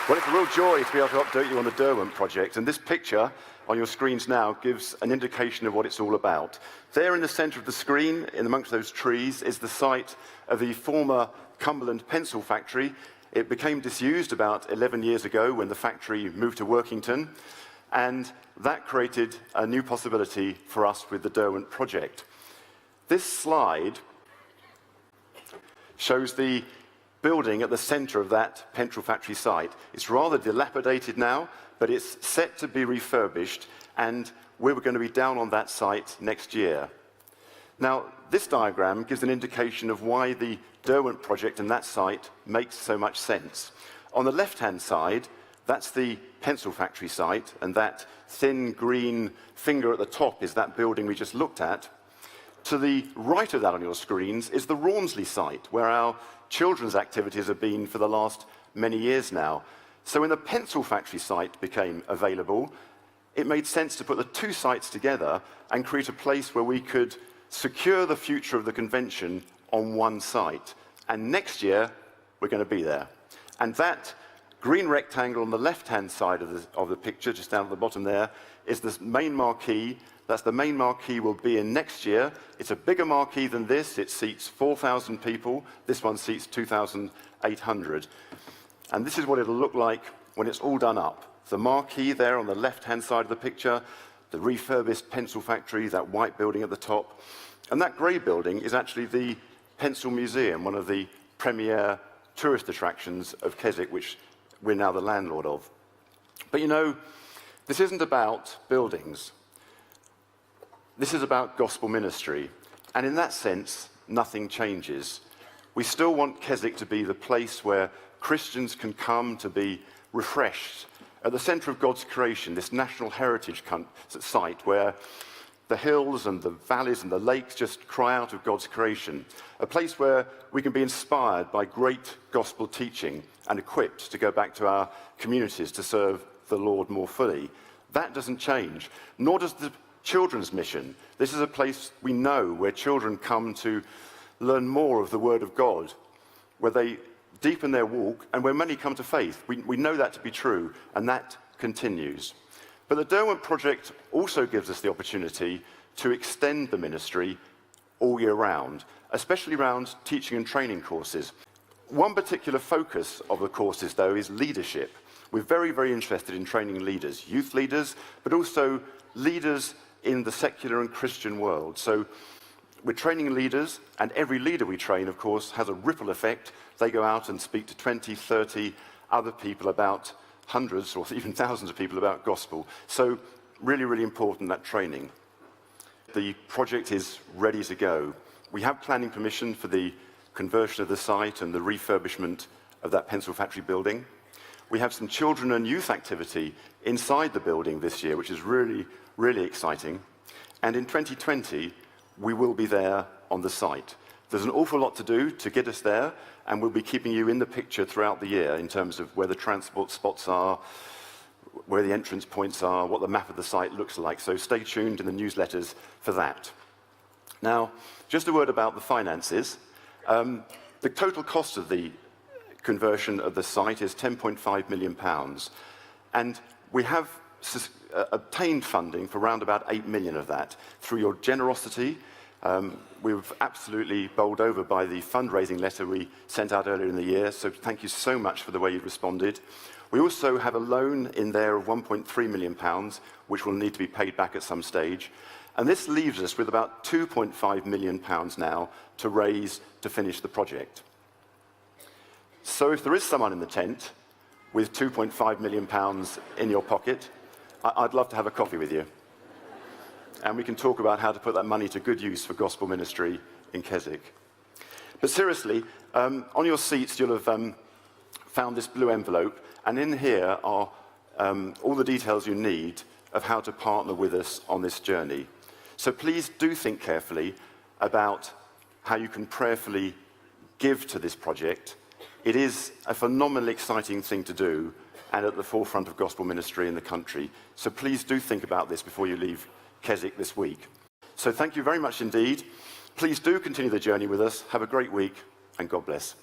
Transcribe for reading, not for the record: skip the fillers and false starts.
Well, it's a real joy to be able to update you on the Derwent Project, and this picture on your screens now gives an indication of what it's all about. There in the centre of the screen, in amongst those trees, is the site of the former Cumberland pencil factory. It became disused about 11 years ago when the factory moved to Workington, and that created a new possibility for us with the Derwent Project. This slide shows the building at the centre of that pencil factory site. It's rather dilapidated now, but it's set to be refurbished, and we're going to be down on that site next year. Now, this diagram gives an indication of why the Derwent Project and that site makes so much sense. On the left-hand side, that's the pencil factory site, and that thin green finger at the top is that building we just looked at. To the right of that on your screens is the Rawnsley site, where our children's activities have been for the last many years now. So when the pencil factory site became available, it made sense to put the two sites together and create a place where we could secure the future of the convention on one site. And next year, we're going to be there. And that green rectangle on the left-hand side of the picture, just down at the bottom there, is the main marquee. That's the main marquee we'll be in next year. It's a bigger marquee than this. It seats 4,000 people. This one seats 2,800. And this is what it'll look like when it's all done up. The marquee there on the left-hand side of the picture, the refurbished pencil factory, that white building at the top. And that grey building is actually the Pencil Museum, one of the premier tourist attractions of Keswick, which we're now the landlord of. But you know, this isn't about buildings. This is about gospel ministry, and in that sense, nothing changes. We still want Keswick to be the place where Christians can come to be refreshed, at the centre of God's creation, this national heritage site where the hills and the valleys and the lakes just cry out of God's creation, a place where we can be inspired by great gospel teaching and equipped to go back to our communities to serve the Lord more fully. That doesn't change, nor does the children's mission. This is a place we know where children come to learn more of the Word of God, where they deepen their walk, and where many come to faith. We know that to be true, and that continues. But the Derwent Project also gives us the opportunity to extend the ministry all year round, especially around teaching and training courses. One particular focus of the courses, though, is leadership. We're very, very interested in training leaders, youth leaders, but also leaders in the secular and Christian world. So we're training leaders, and every leader we train, of course, has a ripple effect. They go out and speak to 20, 30 other people about hundreds or even thousands of people about gospel. So really, really important, that training. The project is ready to go. We have planning permission for the conversion of the site and the refurbishment of that pencil factory building. We have some children and youth activity inside the building this year, which is really, really exciting. And in 2020, we will be there on the site. There's an awful lot to do to get us there, and we'll be keeping you in the picture throughout the year in terms of where the transport spots are, where the entrance points are, what the map of the site looks like. So stay tuned in the newsletters for that. Now, just a word about the finances. The total cost of the conversion of the site is £10.5 million, and we have obtained funding for around about 8 million of that through your generosity. We were absolutely bowled over by the fundraising letter we sent out earlier in the year, so thank you so much for the way you've responded. We also have a loan in there of £1.3 million, which will need to be paid back at some stage. And this leaves us with about £2.5 million now to raise to finish the project. So if there is someone in the tent with £2.5 million in your pocket, I'd love to have a coffee with you. And we can talk about how to put that money to good use for gospel ministry in Keswick. But seriously, on your seats you'll have found this blue envelope, and in here are all the details you need of how to partner with us on this journey. So please do think carefully about how you can prayerfully give to this project. It is a phenomenally exciting thing to do, and at the forefront of gospel ministry in the country. So please do think about this before you leave Keswick this week. So thank you very much indeed. Please do continue the journey with us. Have a great week, and God bless.